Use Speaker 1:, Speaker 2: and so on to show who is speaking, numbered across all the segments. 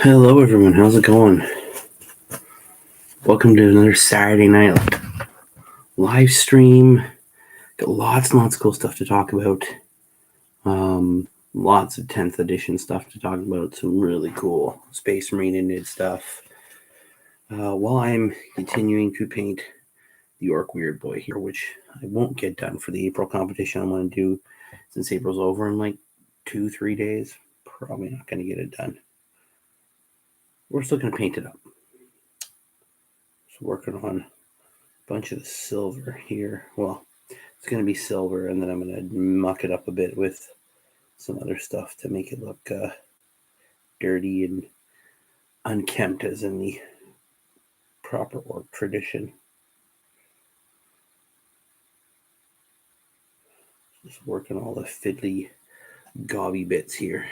Speaker 1: Hello everyone, how's it going? Welcome to another Saturday night live stream. Got lots and lots of cool stuff to talk about. Lots of 10th edition stuff to talk about. Some really cool Space Marine and Nids stuff. While I'm continuing to paint the Orc Weird Boy here, which I won't get done for the April competition I'm going to do since April's over in like 2-3 days. Probably not going to get it done. We're still going to paint it up. So working on a bunch of the silver here. Well, it's going to be silver, and then I'm going to muck it up a bit with some other stuff to make it look dirty and unkempt as in the proper orc tradition. Just working all the fiddly, gobby bits here.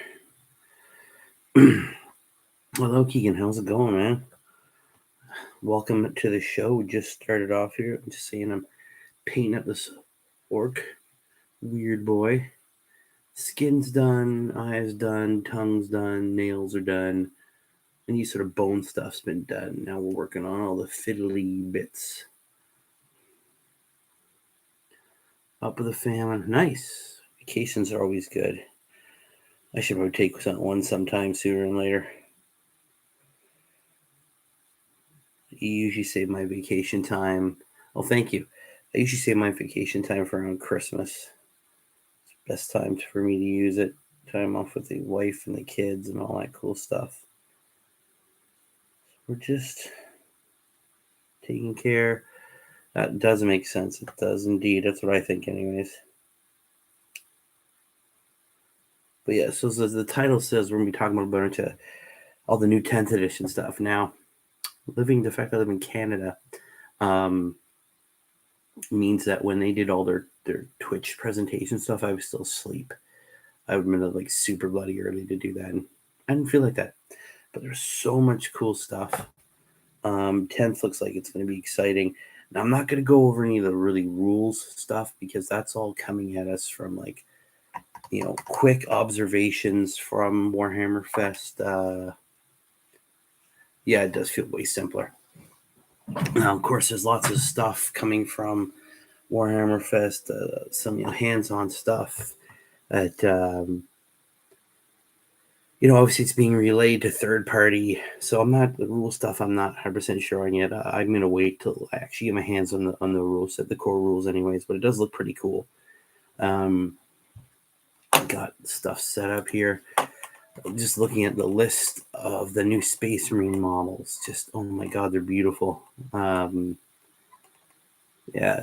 Speaker 1: Hello, Keegan. How's it going, man? Welcome to the show. Just started off here. I'm just saying I'm painting up this orc weird boy. Skin's done, eyes done, tongue's done, nails are done. Any sort of bone stuff's been done. Now we're working on all the fiddly bits. Up with the famine. Nice. Vacations are always good. I should probably take one sometime sooner than later. You usually save my vacation time. Oh, thank you. I usually save my vacation time for around Christmas. It's the best time for me to use it. Time off with the wife and the kids and all that cool stuff. We're just taking care. That does make sense. It does indeed. That's what I think anyways. But yeah, so as the title says, we're going to be talking about a bunch of all the new 10th edition stuff. Now, the fact that I live in Canada means that when they did all their Twitch presentation stuff, I was still asleep. I would have been like super bloody early to do that, and I didn't feel like that. But there's so much cool stuff. 10th looks like it's going to be exciting. Now, I'm not going to go over any of the really rules stuff because that's all coming at us from like, quick observations from Warhammer Fest. Yeah, it does feel way simpler. Now, of course, there's lots of stuff coming from Warhammer Fest, some hands-on stuff that obviously it's being relayed to third party. So the rule stuff I'm not 100% sure on yet. I'm going to wait till I actually get my hands on the rule set, the core rules anyways, but it does look pretty cool. Got stuff set up here. Just looking at the list of the new Space Marine models, just, oh my God, they're beautiful. Yeah,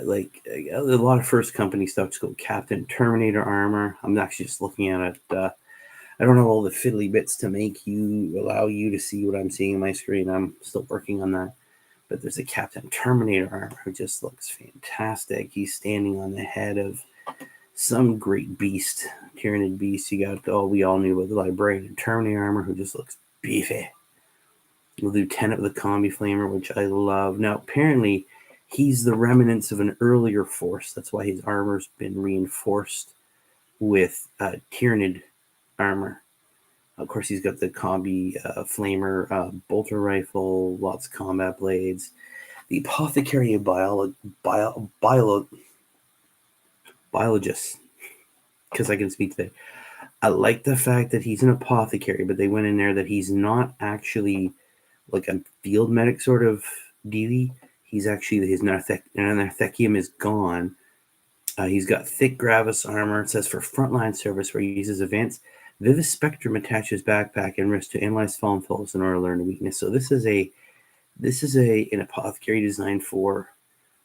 Speaker 1: like a lot of first company stuff. Just go Captain Terminator armor. I'm actually just looking at it. I don't have all the fiddly bits to allow you to see what I'm seeing on my screen. I'm still working on that. But there's a Captain Terminator armor who just looks fantastic. He's standing on the head of some great beast, Tyranid beast. You got, we all knew about the Librarian Terminator armor who just looks beefy. The Lieutenant with the Combi Flamer, which I love. Now, apparently, he's the remnants of an earlier force. That's why his armor's been reinforced with Tyranid armor. Of course, he's got the Combi Flamer bolter rifle, lots of combat blades. The Apothecary biologist, because I can speak today. I like the fact that he's an apothecary, but they went in there that he's not actually like a field medic sort of deity. He's actually, his narthekium is gone. He's got thick gravis armor. It says for frontline service where he uses advanced Vivis Spectrum attaches backpack and wrist to analyze fallen foes in order to learn the weakness. So this is an apothecary designed for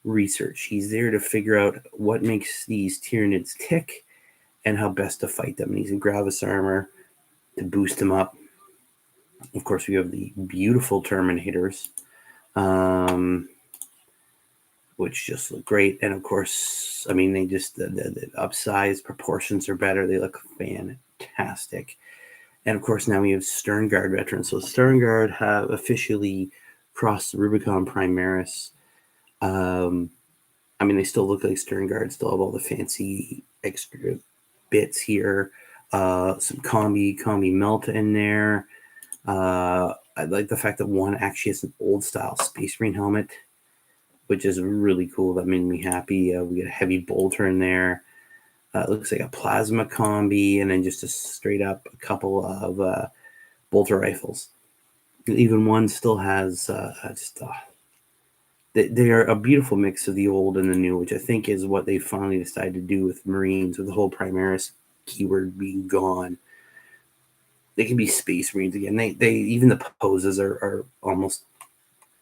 Speaker 1: research. He's there to figure out what makes these Tyranids tick and how best to fight them. And he's in gravis armor to boost him up. Of course, we have the beautiful Terminators, which just look great. And of course, I mean, they just, the upsize proportions are better. They look fantastic. And of course, now we have Stern Guard veterans. So Stern Guard have officially crossed the Rubicon Primaris. I mean, they still look like Stern Guard, still have all the fancy extra bits here. Some Combi Melta in there. I like the fact that one actually has an old style Space Marine helmet, which is really cool. That made me happy. We got a heavy bolter in there. It looks like a plasma combi, and then just a straight up a couple of bolter rifles. Even one still has they are a beautiful mix of the old and the new, which I think is what they finally decided to do with Marines, with the whole Primaris keyword being gone. They can be Space Marines again. They even the poses are almost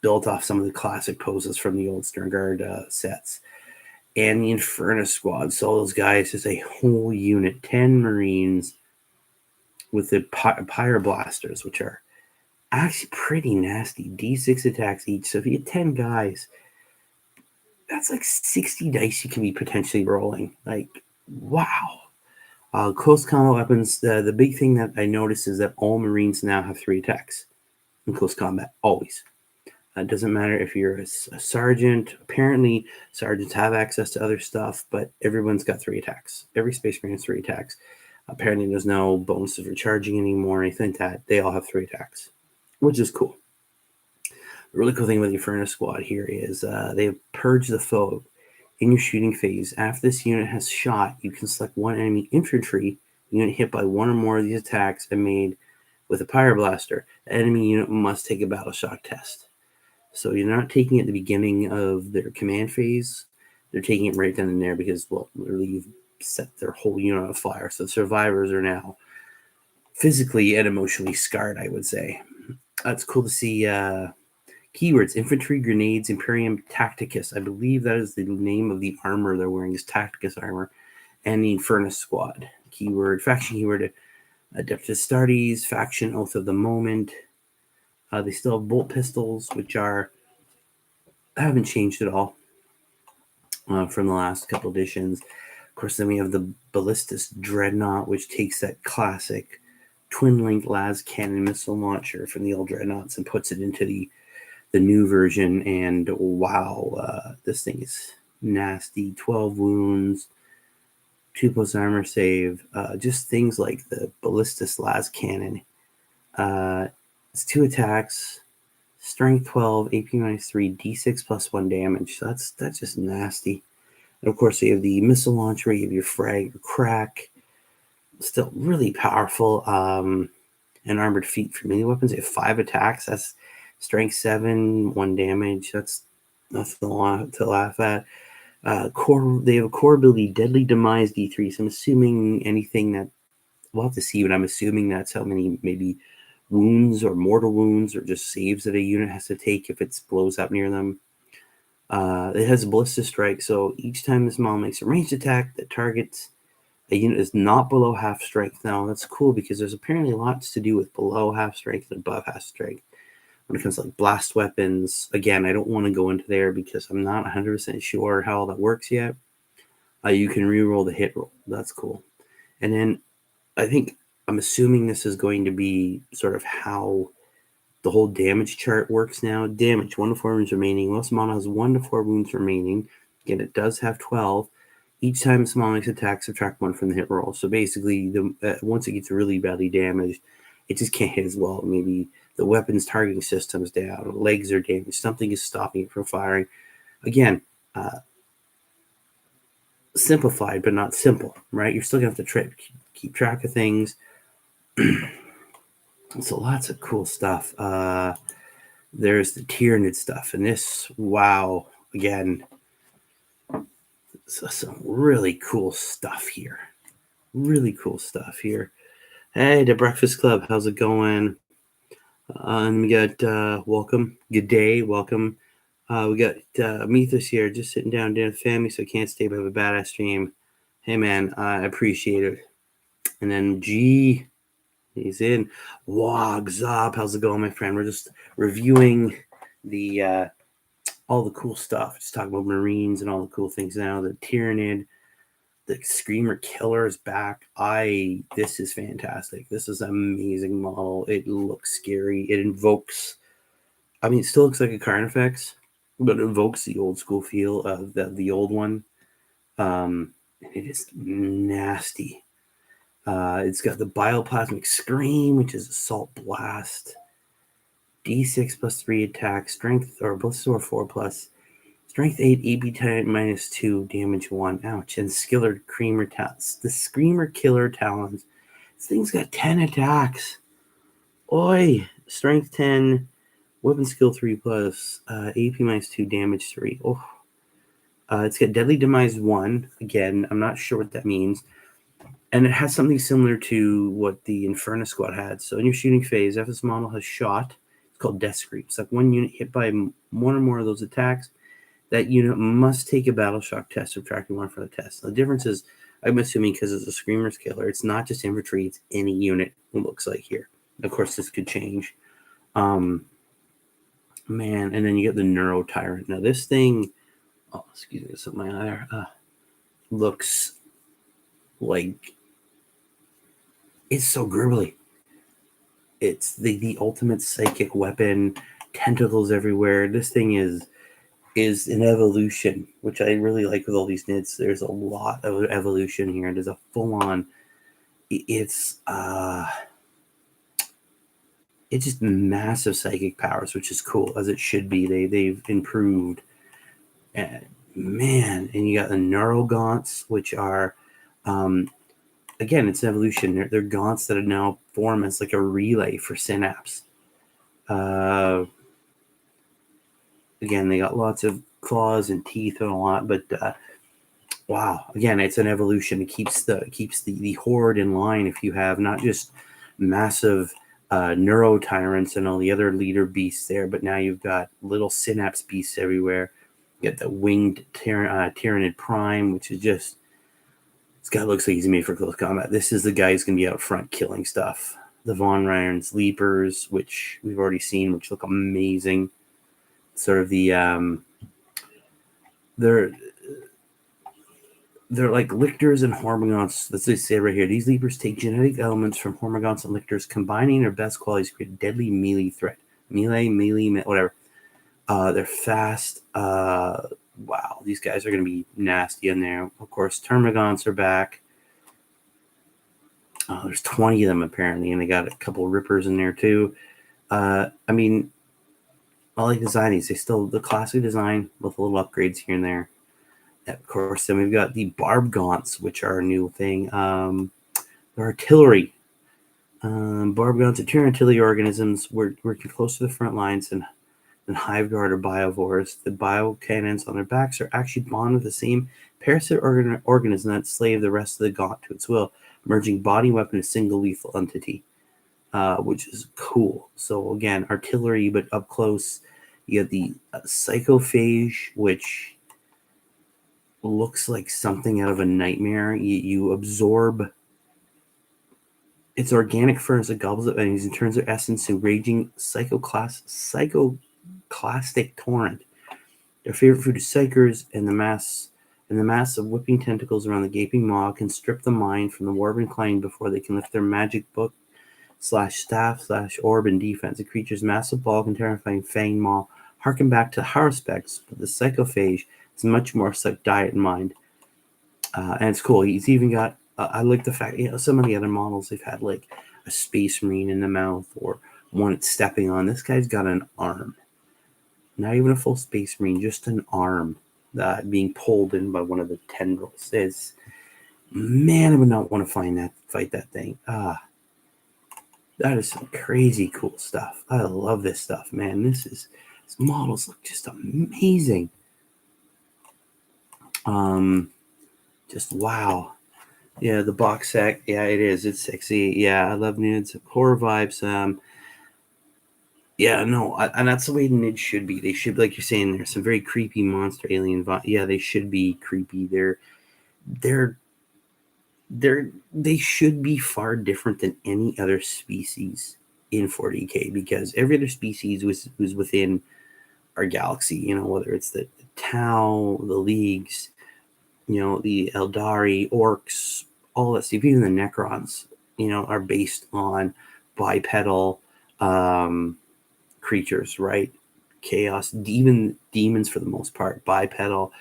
Speaker 1: built off some of the classic poses from the old Stern Guard sets. And the Inferno Squad. So those guys is a whole unit, 10 Marines with the Pyroblasters, which are actually pretty nasty. D6 attacks each. So if you get 10 guys, that's like 60 dice you can be potentially rolling. Like, wow. Close combat weapons. The big thing that I noticed is that all Marines now have 3 attacks in close combat. Always. It doesn't matter if you're a sergeant. Apparently, sergeants have access to other stuff, but everyone's got 3 attacks. Every Space Marine has 3 attacks. Apparently, there's no bonuses for charging anymore or anything like that. They all have 3 attacks, which is cool. The really cool thing about the Inferno Squad here is they have purged the foe in your shooting phase. After this unit has shot, you can select one enemy infantry unit hit by one or more of these attacks and made with a Pyroblaster. The enemy unit must take a battle shock test. So you're not taking it at the beginning of their command phase. They're taking it right then and there because, well, literally you've set their whole unit on fire. So the survivors are now physically and emotionally scarred, I would say. It's cool to see keywords: infantry, grenades, Imperium Tacticus. I believe that is the name of the armor they're wearing, is Tacticus armor. And the Inferno Squad. Keyword, faction keyword, Adeptus Astartes, faction Oath of the Moment. They still have bolt pistols, which haven't changed at all from the last couple editions. Of course, then we have the Ballistus Dreadnought, which takes that classic twin-link las cannon missile launcher from the old Dreadnoughts and puts it into the new version. And wow, this thing is nasty. 12 wounds, 2+ armor save. Just things like the Ballistus las cannon. It's 2 attacks, strength 12, AP -3, D6 +1 damage. So that's just nasty. And of course, you have the missile launcher, you have your frag, your crack. Still really powerful. And armored feet for melee weapons. You have 5 attacks. That's strength 7, 1 damage. That's nothing to laugh at. They have a core ability, Deadly Demise D3. So I'm assuming anything that we'll have to see, but I'm assuming that's how many maybe wounds or mortal wounds or just saves that a unit has to take if it blows up near them. It has a Ballista Strike, so each time this model makes a ranged attack that targets a unit is not below half strength. Now, that's cool because there's apparently lots to do with below half strength and above half strength. When it comes to like blast weapons, again, I don't want to go into there because I'm not 100% sure how all that works yet. You can reroll the hit roll. That's cool. And then I'm assuming this is going to be sort of how the whole damage chart works now. Damage, 1 to 4 wounds remaining. Most mono has 1 to 4 wounds remaining. Again, it does have 12. Each time small makes attack, subtract 1 from the hit roll. So basically, once it gets really badly damaged, it just can't hit as well. Maybe the weapon's targeting system's down, legs are damaged, something is stopping it from firing. Again, simplified, but not simple, right? You're still going to have to keep track of things. So lots of cool stuff. There's the Tyranid stuff, and this, wow, again, so some really cool stuff here. Really cool stuff here. Hey, the Breakfast Club, how's it going? And we got welcome, good day, welcome. We got Methus here, just sitting down dinner with family, so I can't stay, but have a badass stream. Hey man, I appreciate it. And then G, he's in. Wogs up, how's it going, my friend? We're just reviewing the all the cool stuff. Just talking about Marines and all the cool things now. The Tyranid, the Screamer Killer is back. This is fantastic. This is an amazing model. It looks scary. It invokes, it still looks like a Carnifex, but it evokes the old school feel of the old one. And it is nasty. It's got the Bioplasmic Scream, which is Assault Blast. D6 plus 3 attack, strength, or ballistic or 4 plus, strength 8, AP 10 minus 2, damage 1. Ouch. And Skiller Creamer Talons. The Screamer Killer Talons. This thing's got 10 attacks. Oi! Strength 10, weapon skill 3 plus, AP minus 2, damage 3. Oh. It's got Deadly Demise 1. Again, I'm not sure what that means. And it has something similar to what the Inferno Squad had. So in your shooting phase, if this model has shot, it's called Death Scream. It's like one unit hit by one or more of those attacks. That unit must take a battle shock test, subtracting 1 from the test. The difference is, I'm assuming because it's a Screamer's Killer, it's not just infantry, it's any unit, it looks like here. Of course, this could change. Man, and then you get the Neuro Tyrant. Now this thing, oh, excuse me, something my eye there, looks like it's so gribbly. It's the ultimate psychic weapon, tentacles everywhere. This thing is an evolution, which I really like with all these Nids. There's a lot of evolution here. There's a full-on, it's just massive psychic powers, which is cool, as it should be. They've improved. And man, and you got the Neuro Gaunts, which are, again, it's an evolution. They're gaunts that are now form as like a relay for Synapse. Again, they got lots of claws and teeth and a lot, but wow, again, it's an evolution. It keeps the horde in line. If you have not just massive Neuro Tyrants and all the other leader beasts there, but now you've got little Synapse beasts everywhere. You get the winged Tyranid Prime, which is just, this guy looks like he's made for close combat. This is the guy who's going to be out front killing stuff. The Von Ryans Leapers, which we've already seen, which look amazing. Sort of the they're like lictors and hormagaunts. Let's just say right here, these Leapers take genetic elements from hormagaunts and lictors, combining their best qualities to create a deadly melee threat. Melee, whatever. They're fast. Wow, these guys are going to be nasty in there. Of course, Termagants are back. There's 20 of them apparently, and they got a couple of Rippers in there too. I mean, I like design these. They still the classic design with little upgrades here and there. And of course, then we've got the Barb Gaunts, which are a new thing. They're artillery. Barb Gaunts are two artillery organisms working close to the front lines and Hive Guard or Biovores. The bio cannons on their backs are actually bonded with the same parasite organism that enslaved the rest of the Gaunt to its will, merging body weapon in a single lethal entity, which is cool. So again, artillery, but up close. You got the Psychophage, which looks like something out of a nightmare. You absorb its organic furnace that gobbles up enemies and turns their essence to raging psychoclastic torrent. Their favorite food is psychers, and the mass of whipping tentacles around the gaping maw can strip the mind from the warp inclined before they can lift their magic book /staff/orb in defense. The creature's massive bulk and terrifying fang maw harken back to Haruspex, but the Psychophage is much more like diet in mind. And it's cool. He's even got, I like the fact, some of the other models, they've had like a Space Marine in the mouth or one it's stepping on. This guy's got an arm. Not even a full Space Marine, just an arm being pulled in by one of the tendrils. Man, I would not want to fight that thing. That is some crazy cool stuff. I love this stuff, man. These models look just amazing. Just wow. Yeah, the box set. Yeah, it is. It's sexy. Yeah, I love Nids. Horror vibes. Yeah, no, and that's the way Nids should be. They should, like you're saying, there's some very creepy monster alien vibes. Yeah, they should be creepy. They should be far different than any other species in 40K, because every other species was within our galaxy, whether it's the Tau, the Leagues, the Eldari, Orcs, all that stuff, even the Necrons, are based on bipedal creatures, right? Chaos, even demons for the most part, bipedal,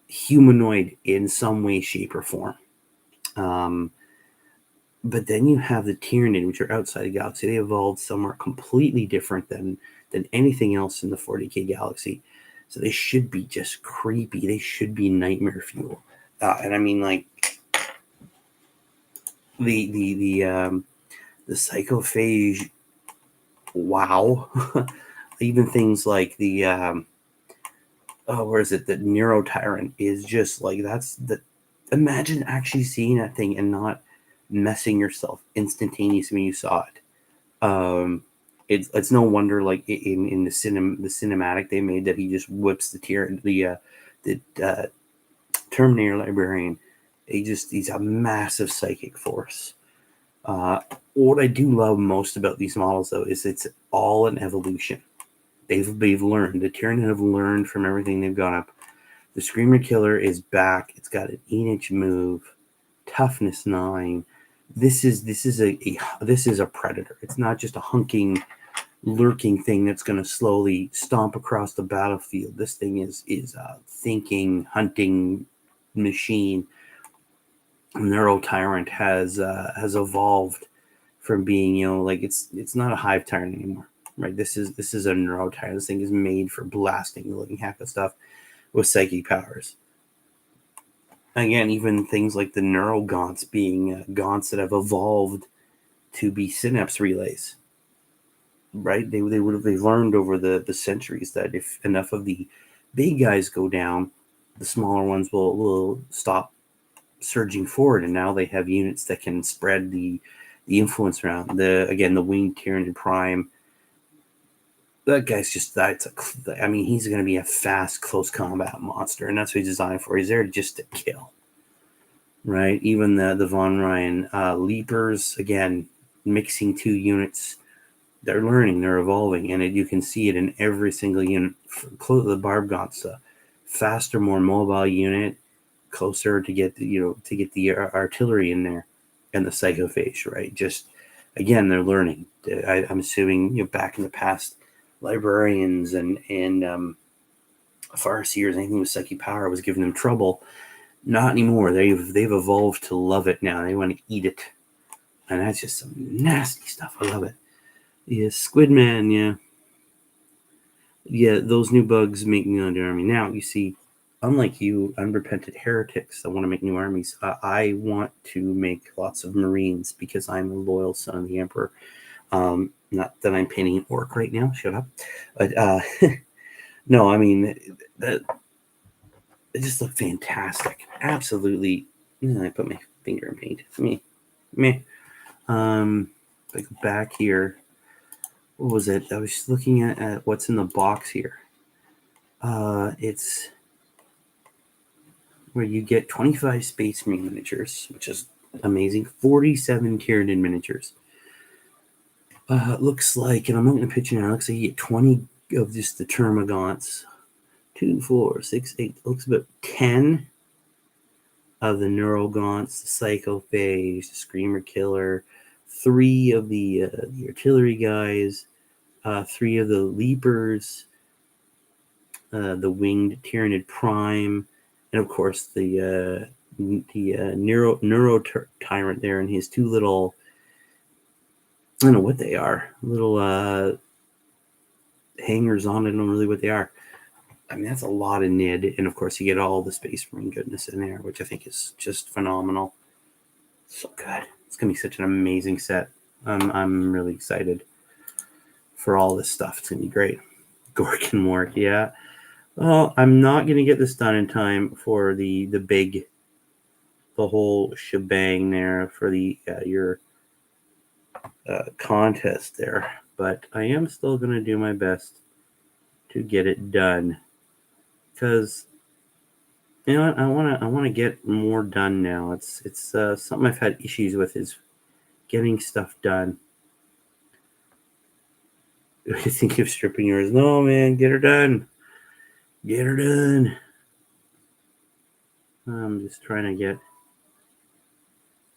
Speaker 1: humanoid in some way, shape, or form. But then you have the Tyranid, which are outside the galaxy. They evolved somewhere completely different than anything else in the 40K galaxy. So they should be just creepy. They should be nightmare fuel. And I mean, like the psychophage. Wow. Even things like the where is it? The Neurotyrant is just like that's the. Imagine actually seeing that thing and not messing yourself instantaneously when you saw it. It's no wonder like in the cinematic they made that he just whips the Terminator librarian. He's a massive psychic force. What I do love most about these models though is it's all an evolution. They've learned. The Tyranid have learned from everything they've gone up. The Screamer Killer is back. It's got an 8-inch move, toughness 9. This is a predator. It's not just a hunking, lurking thing that's going to slowly stomp across the battlefield. This thing is a thinking, hunting machine. Neurotyrant has evolved from being, like it's not a hive tyrant anymore. Right, this is a Neurotyrant. This thing is made for blasting the living heck of stuff with psychic powers. Again, even things like the Neurogaunts being gaunts that have evolved to be synapse relays. Right, they've learned over the centuries that if enough of the big guys go down, the smaller ones will stop surging forward, and now they have units that can spread the influence around. The Winged Tyranid Prime. That guy's just he's going to be a fast, close combat monster, and that's what he's designed for. He's there just to kill, right? Even the Von Ryan Leapers, again, mixing two units. They're learning, they're evolving, and you can see it in every single unit. The Barb Gaunts, faster, more mobile unit, closer to get the artillery in there, and the Psychophage, right? Just again, they're learning. I'm assuming back in the past, librarians and farseers, anything with psychic power was giving them trouble. Not anymore. They've evolved to love it now. They want to eat it, and that's just some nasty stuff. I love it. Yeah, Squidman. Yeah. Those new bugs make me under army. Now you see, unlike you, unrepentant heretics that want to make new armies, I want to make lots of Marines because I'm a loyal son of the Emperor. Not that I'm painting an orc right now. Shut up. But no, I mean, they just look fantastic. Absolutely. I put my finger in paint. Meh. If I go back here, what was it? I was looking at what's in the box here. It's where you get 25 Space Marine miniatures, which is amazing. 47 Tyranid miniatures. Looks like, and I'm looking at the picture now, looks like you get 20 of just the Termagants. 2, 4, 6, 8. Looks about 10 of the Neurogaunts, the Psychophage, the Screamer Killer. 3 of the artillery guys. 3 of the Leapers. The Winged Tyranid Prime. And of course the Neuro Tyrant there and his 2 little, I don't know what they are. Little hangers on. I don't know really what they are. I mean, that's a lot of Nid. And of course, you get all the Space Marine goodness in there, which I think is just phenomenal. So good. It's going to be such an amazing set. I'm really excited for all this stuff. It's going to be great. Gorkin Mork, yeah. Well, I'm not going to get this done in time for the whole shebang there for your contest there, but I am still going to do my best to get it done because I want to get more done now. It's something I've had issues with is getting stuff done. I think of stripping yours. No, man, get her done. Get her done. I'm just trying to get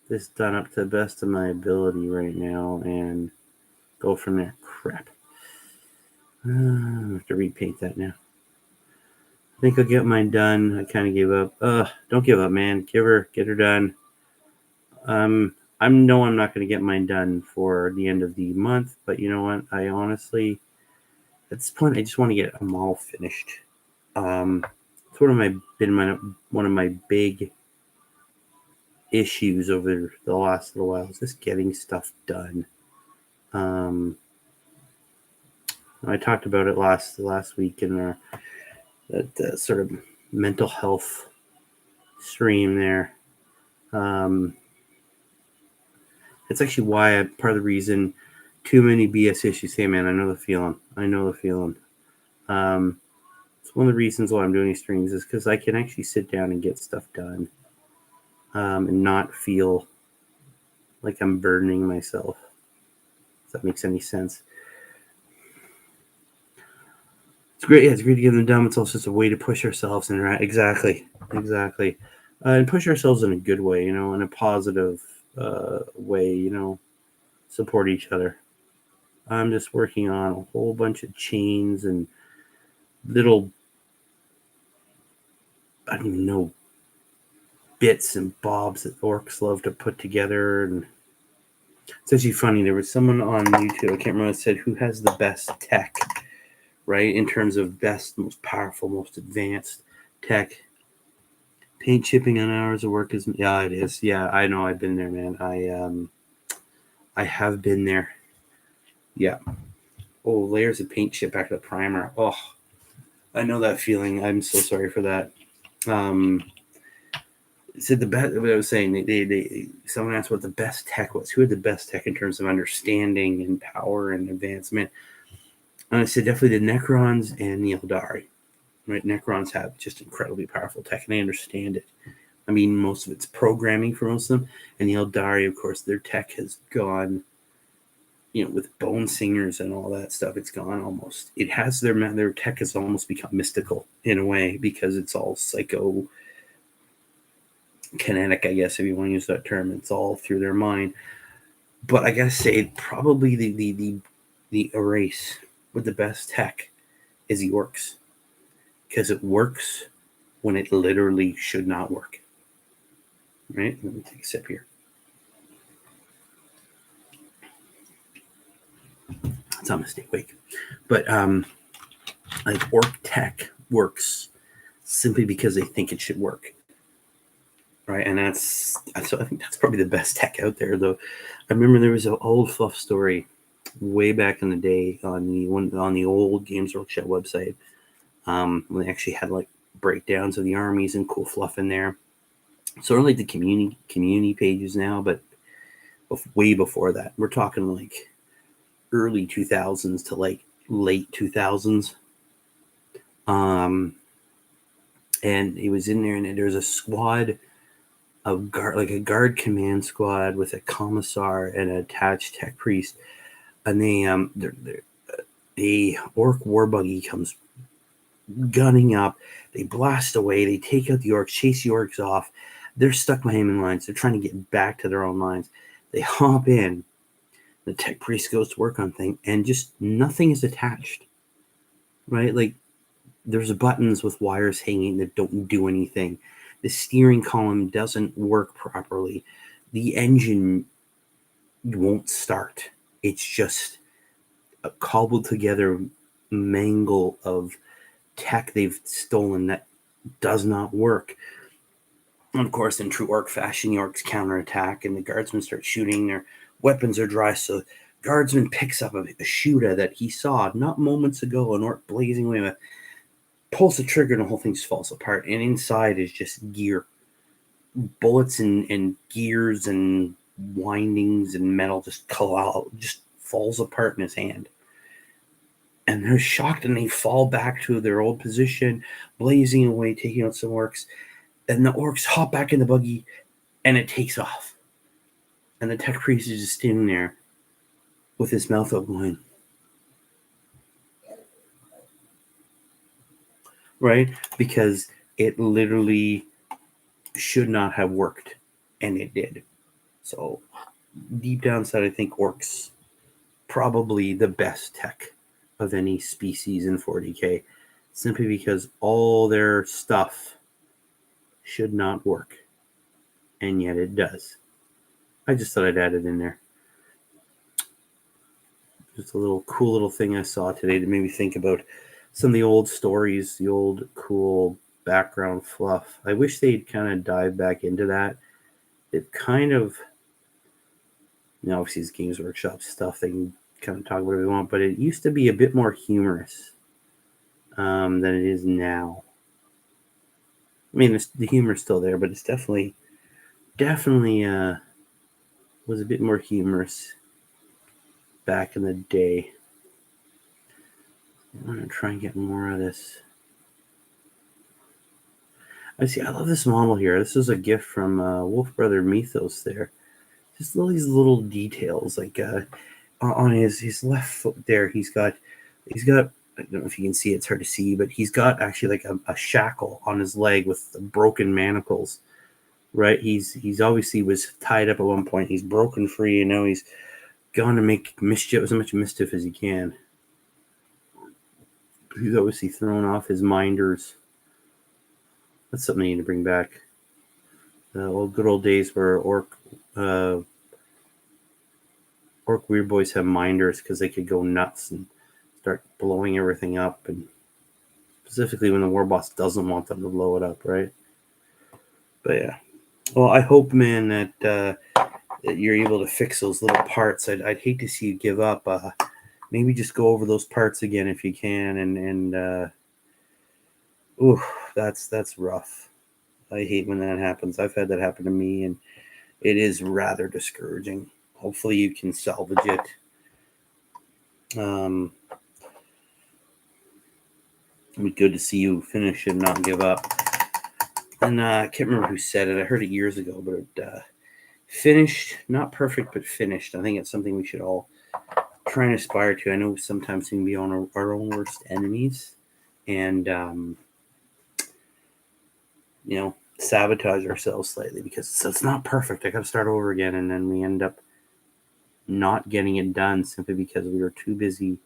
Speaker 1: this done up to the best of my ability right now and go from there. Crap. I have to repaint that now. I think I'll get mine done. I kind of gave up. Don't give up, man. Get her done. I'm not going to get mine done for the end of the month, but you know what? I honestly, at this point, I just want to get them all finished. It's one of my big issues over the last little while is just getting stuff done. I talked about it last week in our that sort of mental health stream there. It's actually why part of the reason too many BS issues. Hey man, I know the feeling. It's one of the reasons why I'm doing these streams is because I can actually sit down and get stuff done, and not feel like I'm burdening myself. If that makes any sense. It's great. Yeah, it's great to get them done. It's also just a way to push ourselves and exactly, and push ourselves in a good way, in a positive way, support each other. I'm just working on a whole bunch of chains and little, I don't even know, bits and bobs that orcs love to put together. And it's actually funny. There was someone on YouTube, I can't remember, that said who has the best tech, right? In terms of best, most powerful, most advanced tech. Paint chipping on hours of work is, yeah, it is. Yeah, I know. I've been there, man. I have been there. Yeah. Oh, layers of paint chip back to the primer. Oh, I know that feeling. I'm so sorry for that. Said the best. What I was saying, someone asked what the best tech was. Who had the best tech in terms of understanding and power and advancement? And I said definitely the Necrons and the Eldari. Right, Necrons have just incredibly powerful tech, and they understand it. I mean, most of it's programming for most of them, and the Eldari, of course, their tech has gone. With bone singers and all that stuff, it's gone almost. It has their tech has almost become mystical in a way because it's all psycho kinetic, I guess, if you want to use that term. It's all through their mind. But I gotta say, probably the race with the best tech is the orcs, because it works when it literally should not work. Right? Let me take a sip here. It's a mistake wake. But like orc tech works simply because they think it should work. Right, and so I think that's probably the best tech out there, though. I remember there was an old fluff story way back in the day on the old Games Workshop website, when they actually had like breakdowns of the armies and cool fluff in there. Sort of like the community pages now, but way before that. We're talking like early 2000s to like late 2000s. And it was in there, and there's a squad of a guard command squad with a commissar and an attached tech priest, and the orc war buggy comes gunning up. They blast away. They take out the orcs, chase the orcs off. They're stuck behind in lines. They're trying to get back to their own lines. They hop in. The tech priest goes to work on things, and just nothing is attached. Right, like there's buttons with wires hanging that don't do anything. The steering column doesn't work properly. The engine won't start. It's just a cobbled together mangle of tech they've stolen that does not work. And of course, in true orc fashion, the orcs counterattack, and the guardsmen start shooting. Their weapons are dry, so the guardsman picks up a shooter that he saw not moments ago, an orc blazing away with, pulls the trigger, and the whole thing falls apart. And inside is just gear, bullets and gears and windings and metal just falls apart in his hand. And they're shocked, and they fall back to their old position, blazing away, taking out some orcs. And the orcs hop back in the buggy, and it takes off. And the tech priest is just standing there with his mouth open, right? Because it literally should not have worked, and it did. So deep down inside, I think orcs probably the best tech of any species in 40k, simply because all their stuff should not work, and yet it does. I just thought I'd add it in there. Just a little cool little thing I saw today that made me think about some of the old stories, the old cool background fluff. I wish they'd kind of dive back into that. It kind of, obviously it's Games Workshop stuff. They can kind of talk whatever they want, but it used to be a bit more humorous than it is now. I mean, the humor's still there, but it's definitely was a bit more humorous back in the day. I'm gonna try and get more of this. I love this model here. This is a gift from Wolf Brother Mythos there. Just all these little details, like on his left foot there, he's got I don't know if you can see, it's hard to see, but he's got actually like a shackle on his leg with broken manacles, right? He's obviously was tied up at one point. He's broken free, and now he's gone to make mischief, as much mischief as he can. He's obviously thrown off his minders. That's something I need to bring back. The good old days where Orc Weird Boys have minders because they could go nuts and start blowing everything up, and specifically when the war boss doesn't want them to blow it up, right? But yeah, well, I hope, man, that you're able to fix those little parts. I'd hate to see you give up. Maybe just go over those parts again if you can, and that's rough. I hate when that happens. I've had that happen to me, and it is rather discouraging. Hopefully you can salvage it. It'd be good to see you finish and not give up. And I can't remember who said it. I heard it years ago, but it, finished, not perfect, but finished. I think it's something we should all try and aspire to. I know sometimes we can be on our own worst enemies, and sabotage ourselves slightly because it's not perfect. I got to start over again, and then we end up not getting it done simply because we were too busy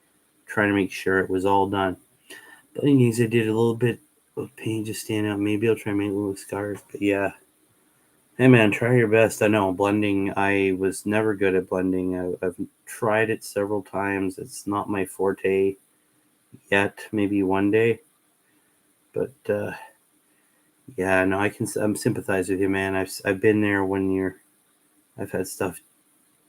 Speaker 1: trying to make sure it was all done. But anyways, I did a little bit of paint just stand out. Maybe I'll try and make little scars, but yeah. Hey man, try your best. I know blending, I was never good at blending. I've tried it several times. It's not my forte yet. Maybe one day. But yeah, no, I'm sympathize with you, man. I've been there when I've had stuff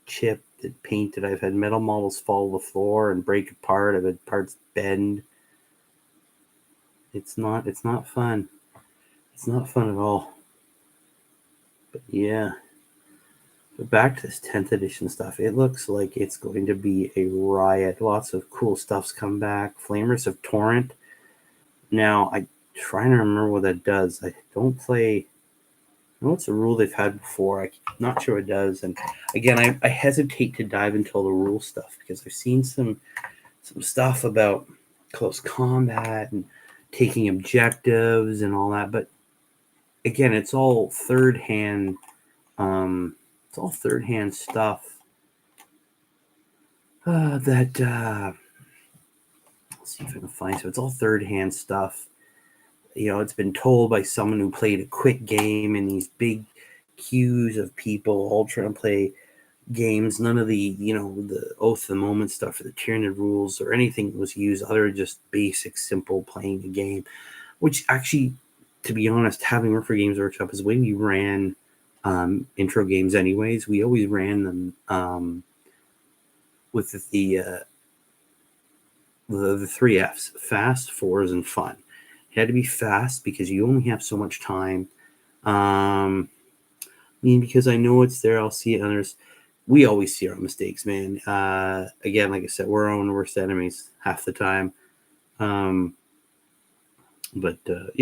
Speaker 1: chipped and painted. I've had metal models fall to the floor and break apart. I've had parts bend. It's not fun. It's not fun at all. But yeah. But back to this 10th edition stuff. It looks like it's going to be a riot. Lots of cool stuff's come back. Flamers of Torrent. Now, I'm trying to remember what that does. I don't play... I know it's a rule they've had before. I'm not sure it does. And again, I hesitate to dive into all the rule stuff because I've seen some stuff about close combat and taking objectives and all that. But again, it's all third-hand. It's all third-hand stuff. Let's see if I can find. So it's all third-hand stuff. It's been told by someone who played a quick game in these big queues of people all trying to play games. None of the, the oath of the moment stuff or the tyrannid rules or anything was used other than just basic, simple playing the game, which actually, to be honest, having worked for Games Workshop is the way we ran intro games anyways. We always ran them with the 3 Fs, fast, fours, and fun. It had to be fast because you only have so much time. Because I know it's there, I'll see it. Others, we always see our mistakes, man. Again, like I said, we're our own worst enemies half the time. Yeah,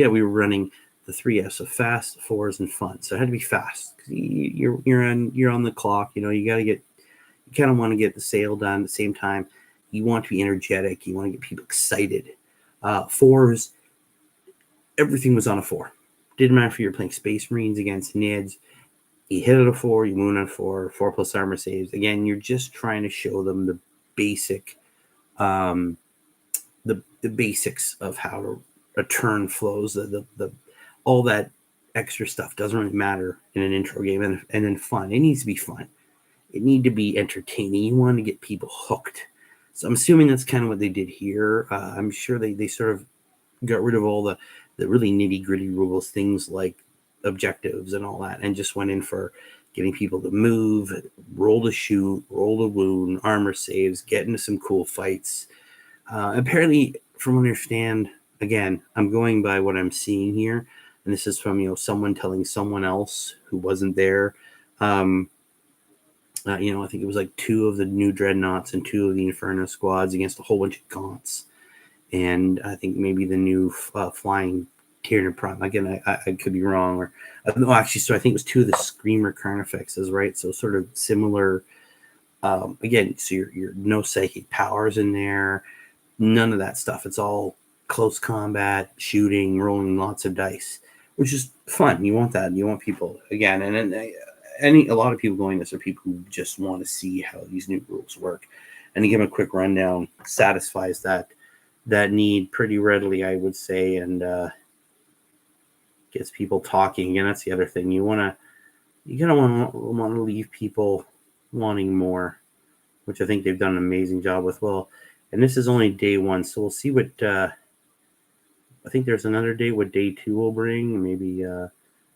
Speaker 1: we were running the 3 Fs of fast, fours, and fun. So it had to be fast because you're on the clock. You kind of want to get the sale done at the same time. You want to be energetic. You want to get people excited. Fours. Everything was on a 4. Didn't matter if you were playing Space Marines against Nids. You hit it a 4, you move on a 4, 4+ armor saves. Again, you're just trying to show them the basic, the basics of how a turn flows. The all that extra stuff doesn't really matter in an intro game, and then fun. It needs to be fun. it needed to be entertaining. You wanted to get people hooked. So I'm assuming that's kind of what they did here. I'm sure they sort of got rid of all the really nitty gritty rules, things like objectives and all that, and just went in for getting people to move, roll to shoot, roll to wound, armor saves, get into some cool fights. Apparently, from what I understand, again, I'm going by what I'm seeing here, and this is from someone telling someone else who wasn't there. I think it was like 2 of the new dreadnoughts and 2 of the Inferno squads against a whole bunch of gaunts, and I think maybe the new flying Tyranid Prime. Again, I could be wrong, or no, actually, so I think it was 2 of the Screamer Carnifexes, right? So sort of similar. Again, so your no psychic powers in there, none of that stuff. It's all close combat, shooting, rolling lots of dice, which is fun. You want that. You want people again, and a lot of people going this are people who just want to see how these new rules work, and to give them a quick rundown satisfies that need pretty readily, I would say, and gets people talking. Again, that's the other thing. You gotta want to leave people wanting more, which I think they've done an amazing job with. Well, and this is only day 1, so we'll see what. I think there's another day what day 2 will bring. Maybe.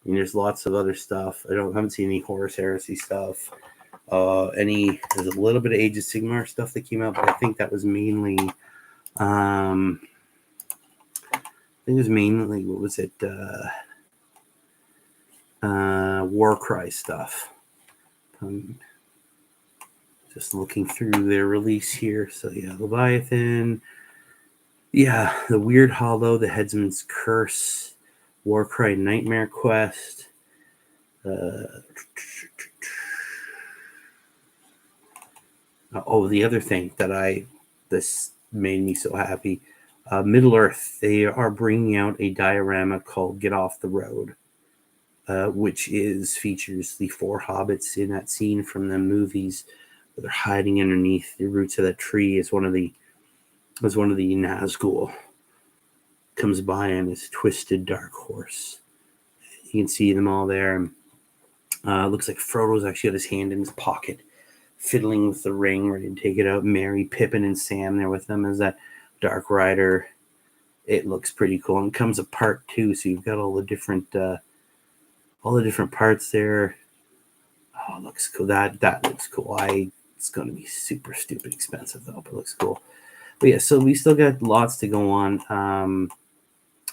Speaker 1: There's lots of other stuff. I haven't seen any Horus Heresy stuff. There's a little bit of Age of Sigmar stuff that came out, but I think that was mainly. I think it was mainly what was it? Warcry stuff. Just looking through their release here. So yeah, Leviathan. Yeah, the Weird Hollow, the Headsman's Curse, Warcry Nightmare Quest. The other thing this made me so happy. Middle Earth, they are bringing out a diorama called Get Off the Road, which features the 4 hobbits in that scene from the movies where they're hiding underneath the roots of that tree. As one of the Nazgul comes by on his twisted dark horse. You can see them all there. Looks like Frodo's actually got his hand in his pocket, fiddling with the ring, ready to take it out. Merry, Pippin, and Sam there with them as that Dark Rider. It looks pretty cool, and it comes apart too. So you've got all the different parts there. Oh, it looks cool. That looks cool. It's going to be super stupid expensive though, but it looks cool. But yeah, so we still got lots to go on.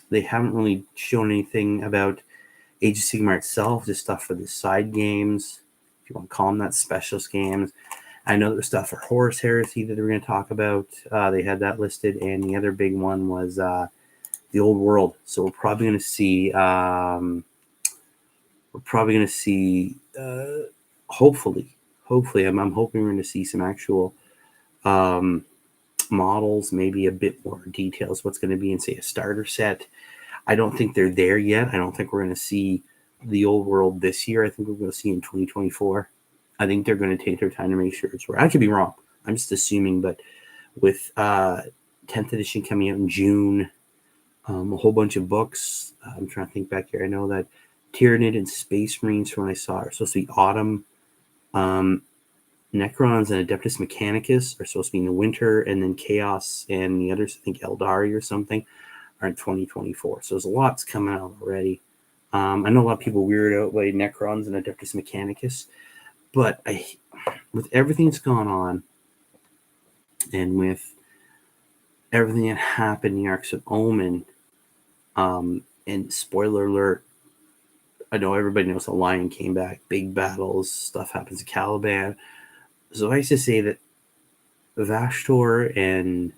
Speaker 1: They haven't really shown anything about Age of Sigmar itself, just stuff for the side games, if you want to call them that, specialist games. I know there's stuff for Horus Heresy that we're going to talk about. They had that listed, and the other big one was the Old World. So we're probably going to see. Hopefully, I'm hoping we're going to see some actual models, maybe a bit more details what's going to be in, say, a starter set. I don't think they're there yet. I don't think we're going to see the Old World this year. I think we're going to see in 2024. I think they're going to take their time to make sure it's right. I could be wrong. I'm just assuming, but with 10th edition coming out in June, a whole bunch of books. I'm trying to think back here. I know that Tyranid and Space Marines, from what I saw, are supposed to be autumn. Necrons and Adeptus Mechanicus are supposed to be in the winter, and then Chaos and the others, I think Eldari or something, are in 2024. So there's lots coming out already. I know a lot of people weird out by Necrons and Adeptus Mechanicus, but with everything that's gone on, and with everything that happened in the Arcs of Omen, and spoiler alert, I know everybody knows the Lion came back, big battles, stuff happens to Caliban. So I used to say that Vashtor and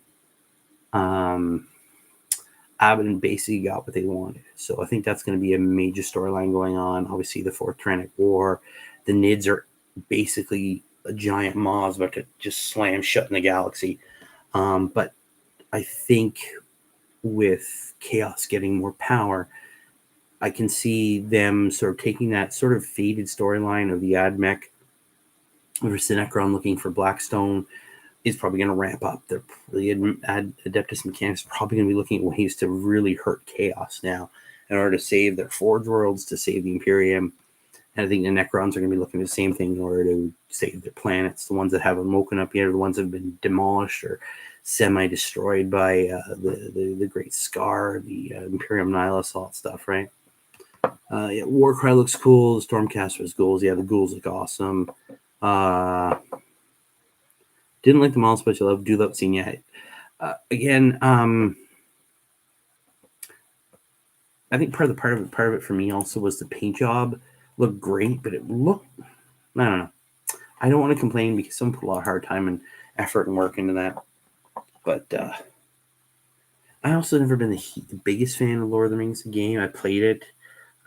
Speaker 1: Abaddon basically got what they wanted. So I think that's going to be a major storyline going on. Obviously, the Fourth Tyrannic War. The Nids are basically a giant maw about to just slam shut in the galaxy. But I think with Chaos getting more power, I can see them sort of taking that sort of faded storyline of the Admech versus Necron looking for Blackstone is probably going to ramp up. The Adeptus Mechanicus is probably going to be looking at ways to really hurt Chaos now in order to save their Forge Worlds, to save the Imperium. And I think the Necrons are going to be looking at the same thing in order to save their planets. The ones that haven't woken up yet are the ones that have been demolished or semi-destroyed by the Great Scar, the Imperium Nihilus, all that stuff, right? Yeah, Warcry looks cool. The Stormcaster's ghouls, yeah, the ghouls look awesome. Didn't like the models, but I do love seeing yet. Again, I think part of it for me also was the paint job looked great, but it looked, I don't know. I don't want to complain because someone put a lot of hard time and effort and work into that. But I also never been the biggest fan of Lord of the Rings game. I played it.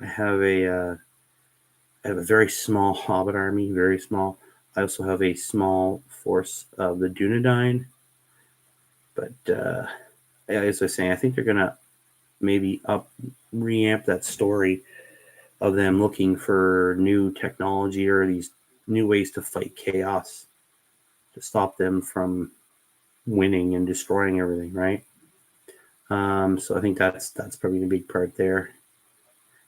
Speaker 1: I have a very small Hobbit army, very small. I also have a small force of the Dunedain. But as I was saying, I think they're gonna maybe reamp that story of them looking for new technology or these new ways to fight chaos to stop them from winning and destroying everything, right? So I think that's probably a big part there,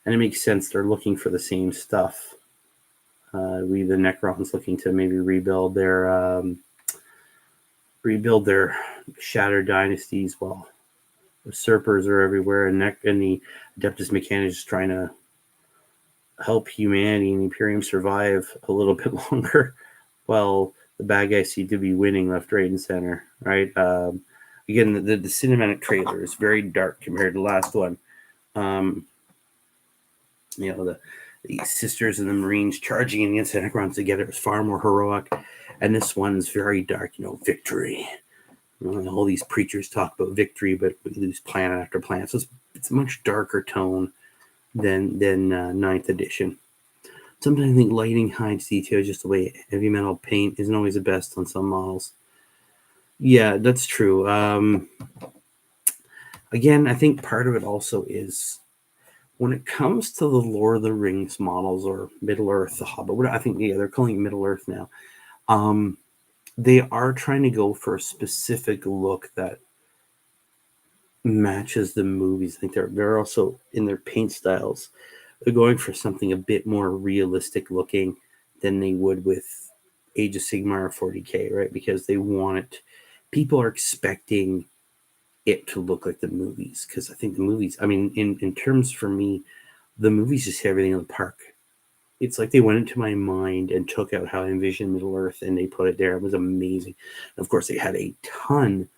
Speaker 1: and it makes sense. They're looking for the same stuff. The Necrons looking to maybe rebuild their shattered dynasties. Well, the Usurpers are everywhere, and the Adeptus Mechanicus is trying to help humanity and the Imperium survive a little bit longer. Well, the bad guys seem to be winning left, right, and center, right? Again, the cinematic trailer is very dark compared to the last one. The sisters and the Marines charging against the Necrons together is far more heroic, and this one's very dark. Victory. All these preachers talk about victory, but we lose planet after planet. So it's a much darker tone than 9th edition. Sometimes I think lighting hides details just the way heavy metal paint isn't always the best on some models. Yeah, that's true. Again, I think part of it also is when it comes to the Lord of the Rings models or Middle Earth, the Hobbit, I think, they're calling it Middle Earth now. They are trying to go for a specific look that matches the movies. I think they're also in their paint styles. They're going for something a bit more realistic looking than they would with Age of Sigmar or 40K, right? Because they want it. People are expecting it to look like the movies, because I think the movies, in terms for me, the movies just hit everything in the park. It's like they went into my mind and took out how I envisioned Middle Earth and they put it there. It was amazing. And of course, they had a ton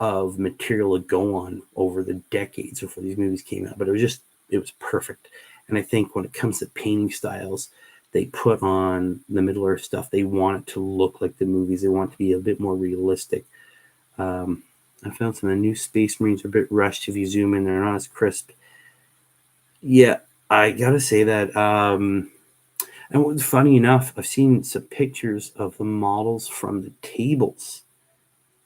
Speaker 1: of material to go on over the decades before these movies came out, but it was perfect. And I think when it comes to painting styles, they put on the Middle Earth stuff. They want it to look like the movies. They want it to be a bit more realistic. I found some of the new Space Marines are a bit rushed. If you zoom in, they're not as crisp. Yeah, I gotta say that. And what's funny enough, I've seen some pictures of the models from the tables,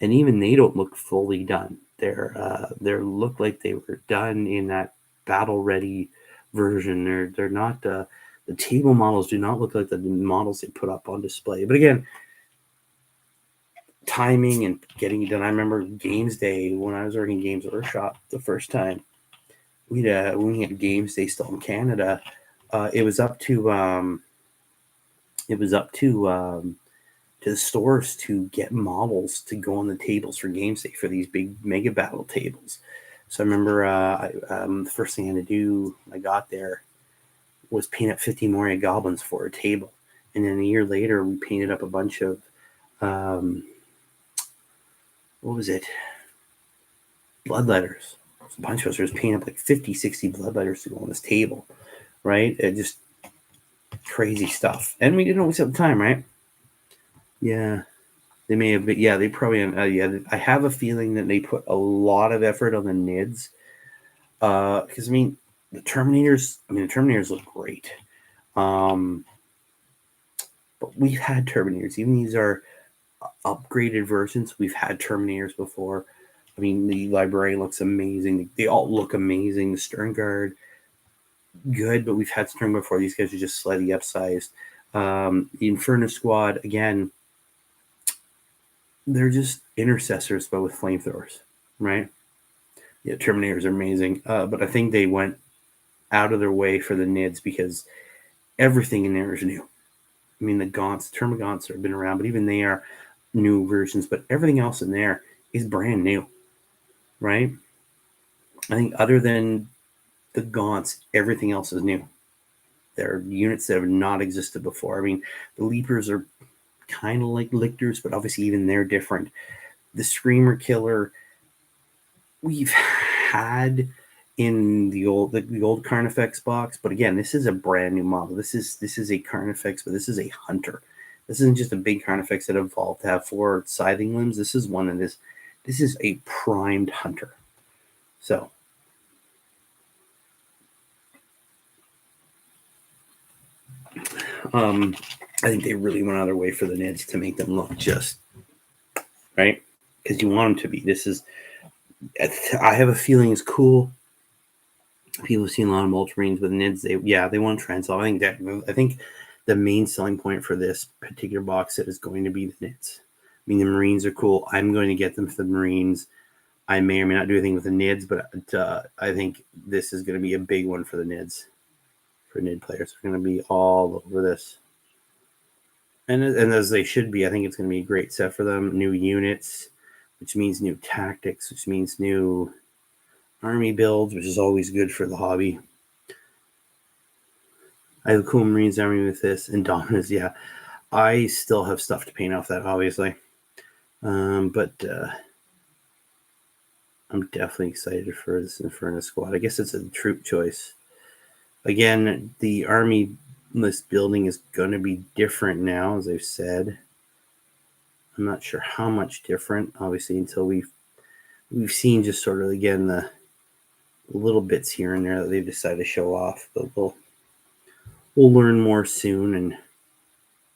Speaker 1: and even they don't look fully done. They look like they were done in that battle ready version. They're not. The table models do not look like the models they put up on display. But again, timing and getting it done. I remember Games Day when I was working Games Workshop the first time. When we had Games Day still in Canada, it was up to the stores to get models to go on the tables for Games Day for these big mega battle tables. So I remember the first thing I had to do when I got there was paint up 50 Moria goblins for a table, and then a year later we painted up a bunch of what was it? Bloodletters. A bunch of us were painting up like 50, 60 bloodletters to go on this table, right? Just crazy stuff. And we didn't always have the time, right? Yeah. They may have been, yeah, they probably, I have a feeling that they put a lot of effort on the Nids. Because, the Terminators look great. But we've had Terminators. Even these are upgraded versions. We've had Terminators before. The Librarian looks amazing. They all look amazing. The Stern Guard, good, but we've had Stern before. These guys are just slightly upsized. The Inferno Squad, again, they're just intercessors, but with flamethrowers, right? Yeah, Terminators are amazing. But I think they went out of their way for the Nids because everything in there is new. I mean, the gaunts, termagaunts have been around, but even they are new versions. But everything else in there is brand new, right? I think other than the gaunts, everything else is new. They're units that have not existed before. I mean, the leapers are kind of like lictors, but obviously even they're different. The screamer killer we've had in the old Carnifex box, but again, this is a brand new model. This is a Carnifex, but this is a hunter. This isn't just a big Carnifex that evolved to have 4 scything limbs. This is one that is this is a primed hunter. So I think they really went out of their way for the Nids to make them look just right, because you want them to be. This is, I have a feeling it's cool. People have seen a lot of Ultramarines with Nids. They want to try and solve. I think the main selling point for this particular box set is going to be the Nids. I mean, the Marines are cool. I'm going to get them for the Marines. I may or may not do anything with the Nids, but I think this is going to be a big one for the Nids. For Nid players, they're going to be all over this. And as they should be. I think it's going to be a great set for them. New units, which means new tactics, which means new army builds, which is always good for the hobby. I have a cool Marines army with this, and Dominus, yeah. I still have stuff to paint off that, obviously. But I'm definitely excited for this Inferno squad. I guess it's a troop choice. Again, the army list building is going to be different now, as I've said. I'm not sure how much different, obviously, until we've seen just sort of, again, the little bits here and there that they've decided to show off. But we'll learn more soon and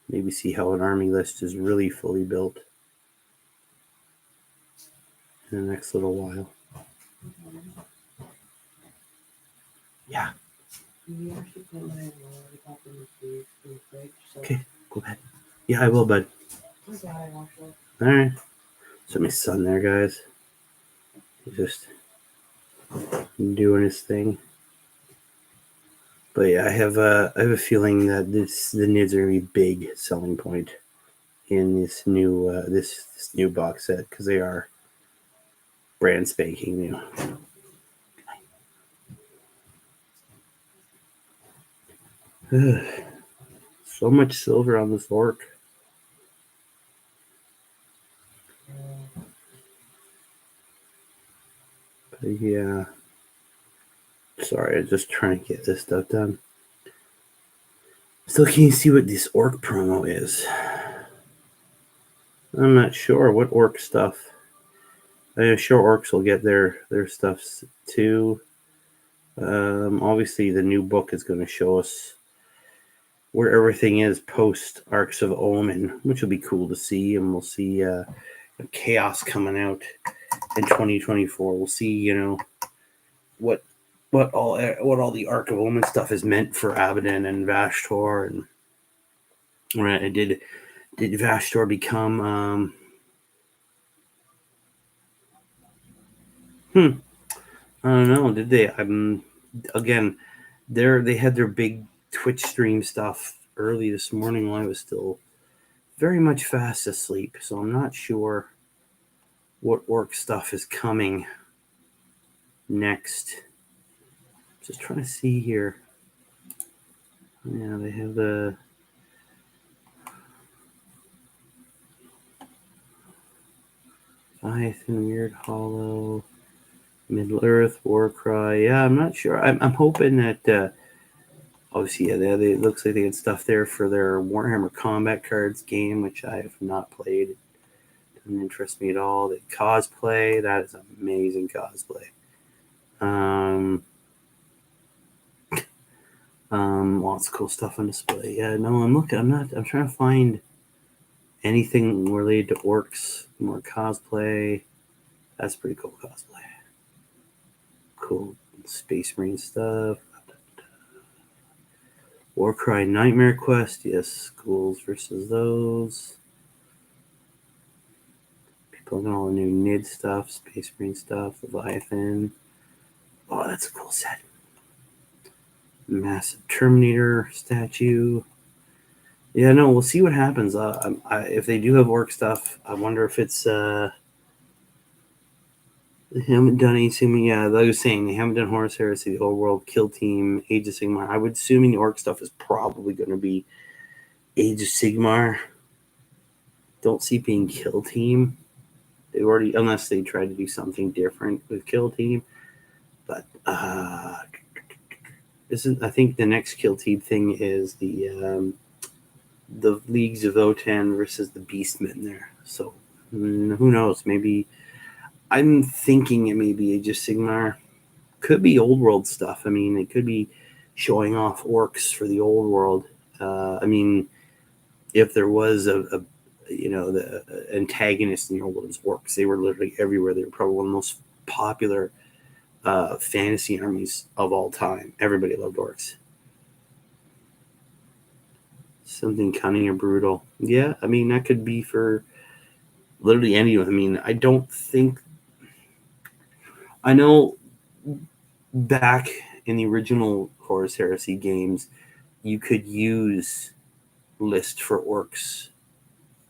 Speaker 1: maybe see how an army list is really fully built in the next little while. Yeah. Okay, go ahead. Yeah, I will, bud. All right. So my son there, guys. He's just doing his thing. But yeah, I have a feeling that the Nids are gonna be a big selling point in this new this new box set, because they are brand spanking new. So much silver on this orc. But yeah. Sorry, I'm just trying to get this stuff done. Still can't see what this orc promo is. I'm not sure what orc stuff. I'm sure orcs will get their stuff too. Obviously, the new book is going to show us where everything is post Arcs of Omen, which will be cool to see, and we'll see Chaos coming out in 2024. We'll see, what all the Arc of Omen stuff is meant for Abaddon and Vashtor, and right, did Vashtor become I don't know, did they? Again, they had their big Twitch stream stuff early this morning while I was still very much fast asleep, so I'm not sure what orc stuff is coming next. Just trying to see here. Yeah, they have the Leviathan, Weird Hollow, Middle Earth, Warcry. Yeah, I'm not sure. I'm hoping that obviously, yeah, it looks like they had stuff there for their Warhammer Combat Cards game, which I have not played. It doesn't interest me at all. The cosplay, that is amazing cosplay. Lots of cool stuff on display. Yeah, no, I'm trying to find anything related to orcs, more cosplay. That's pretty cool cosplay. Cool Space Marine stuff. Warcry Nightmare Quest. Yes, schools versus those. People know all the new Nid stuff, Space Marine stuff, Leviathan. Oh, that's a cool set. Massive Terminator statue. Yeah, no, we'll see what happens. If they do have orc stuff, I wonder if it's they haven't done anything. Yeah, like I was saying, they haven't done Horus Heresy, the Old World, Kill Team, Age of Sigmar. I would assume the orc stuff is probably going to be Age of Sigmar. Don't see it being Kill Team. They already, unless they try to do something different with Kill Team. But isn't, I think the next Kill Team thing is the Leagues of O10 versus the Beastmen there. So who knows? Maybe I'm thinking it may be Age of Sigmar. Could be Old World stuff. I mean, it could be showing off orcs for the Old World. I mean, if there was the antagonist in the Old World was orcs. They were literally everywhere. They were probably one of the most popular fantasy armies of all time. Everybody loved orcs. Something cunning or brutal. Yeah, I mean, that could be for literally anyone. I mean, I don't think... I know back in the original Horus Heresy games, you could use list for orcs.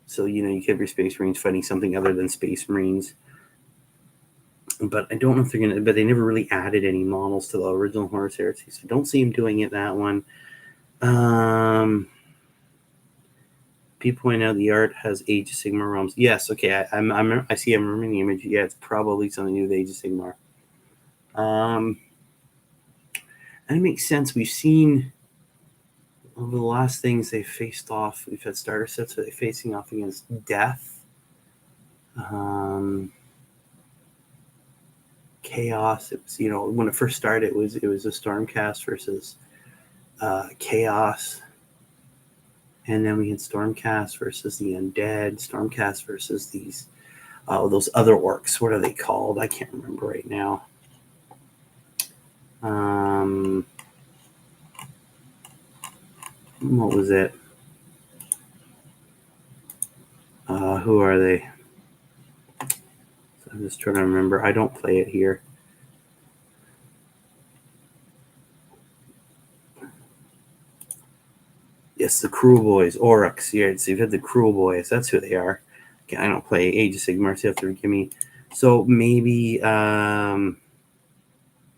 Speaker 1: So, you could have your Space Marines fighting something other than Space Marines. But I don't know if they're going to... But they never really added any models to the original Horus Heresy. So don't see them doing it that one. People point out the art has Age of Sigmar realms. Yes, okay. I see. I'm remembering the image. Yeah, it's probably something to do with Age of Sigmar. And it makes sense. We've seen over the last things they faced off. We've had starter sets where they're facing off against death, chaos. It was, when it first started, it was a Stormcast versus chaos. And then we had Stormcast versus the Undead, Stormcast versus these, those other orcs. What are they called? I can't remember right now. What was it? Who are they? So I'm just trying to remember. I don't play it here. Yes, the Cruel Boys, Oryx. Yeah, so you've had the Cruel Boys. That's who they are. Okay, I don't play Age of Sigmar, so you have to forgive me. So maybe,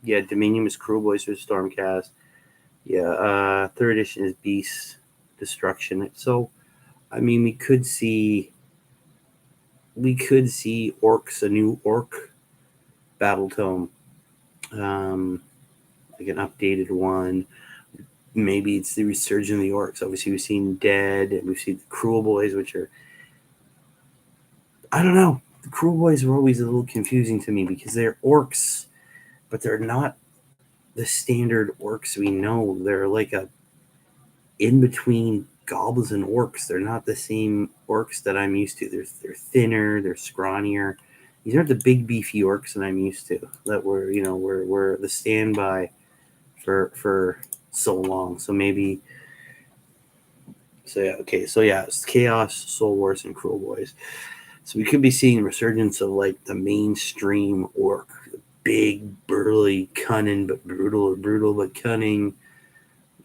Speaker 1: Dominion is Cruel Boys for Stormcast. Yeah, third edition is Beast Destruction. So, I mean, we could see orcs, a new orc battle tome, like an updated one. Maybe it's the resurgence of the orcs. Obviously, we've seen Dead, and we've seen the Cruel Boys, which are... I don't know. The Cruel Boys were always a little confusing to me because they're orcs, but they're not the standard orcs we know. They're like a in-between goblins and orcs. They're not the same orcs that I'm used to. They're thinner, they're scrawnier. These aren't the big, beefy orcs that I'm used to, that were the standby for so long. So maybe... it's Chaos, Soul Wars, and Cruel Boys. So we could be seeing a resurgence of like the mainstream orc, big, burly, cunning but brutal, or brutal but cunning.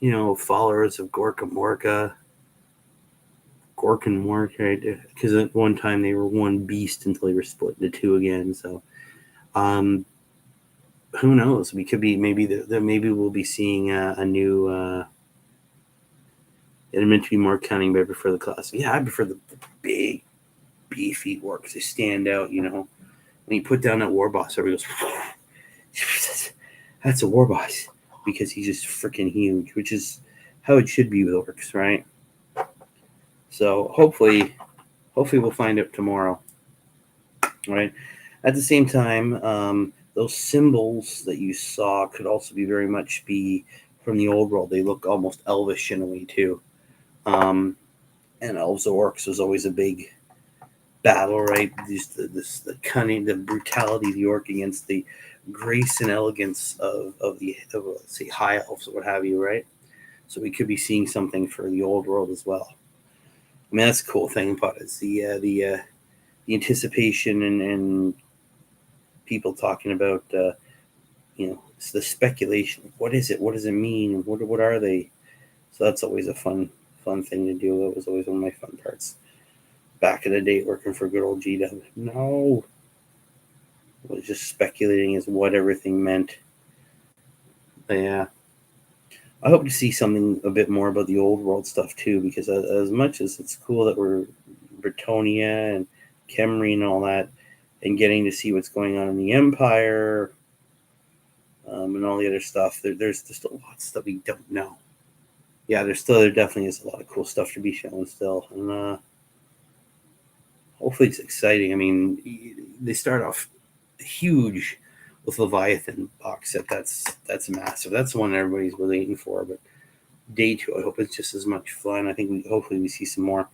Speaker 1: Followers of Gorka Morka, right? Because at one time they were one beast until they were split into two again. So, who knows? We could be maybe we'll be seeing a new. They're meant to be more cunning, but I prefer the classic. Yeah, I prefer the big, beefy orcs. They stand out, When you put down that war boss, everybody goes, that's a war boss, because he's just freaking huge, which is how it should be with orcs, right? So hopefully we'll find out tomorrow, right? At the same time, those symbols that you saw could also be very much be from the old world. They look almost elvish in a way too. And elves or orcs was always a big battle, right? The cunning, the brutality of the orc against the grace and elegance of let's say high elves or what have you, right? So we could be seeing something for the old world as well. I mean, that's the cool thing about it. It's the anticipation and people talking about it's the speculation. What is it? What does it mean? What are they? So that's always a fun thing to do. That was always one of my fun parts. Back in the day, working for good old GW. No, I was just speculating as what everything meant. But yeah, I hope to see something a bit more about the old world stuff too, because as much as it's cool that we're Bretonia and Khemri and all that, and getting to see what's going on in the Empire and all the other stuff, there's just a lot of stuff we don't know. Yeah, there definitely is a lot of cool stuff to be shown still, and hopefully it's exciting. I mean, they start off huge with Leviathan box set. That's massive. That's the one everybody's waiting for. But day 2, I hope it's just as much fun. I think hopefully we see some more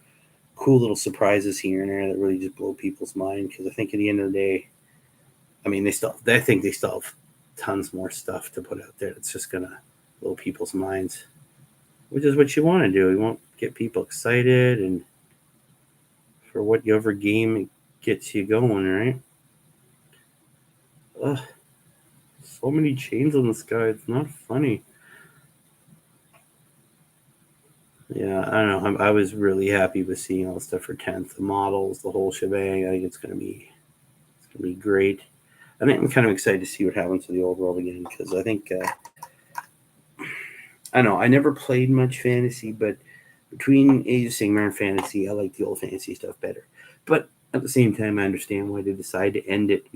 Speaker 1: cool little surprises here and there that really just blow people's mind. Because I think at the end of the day, I mean, I think they still have tons more stuff to put out there. It's just gonna blow people's minds, which is what you want to do. You want to get people excited and for whatever game gets you going, right? Ugh, so many chains on this guy. It's not funny. Yeah, I don't know. I was really happy with seeing all the stuff for 10th, the models, the whole shebang. I think it's gonna be great. I think I'm kind of excited to see what happens to the old world again, because I think I don't know. I never played much fantasy, but between Age of Sigmar and fantasy, I like the old fantasy stuff better. But at the same time, I understand why they decided to end it.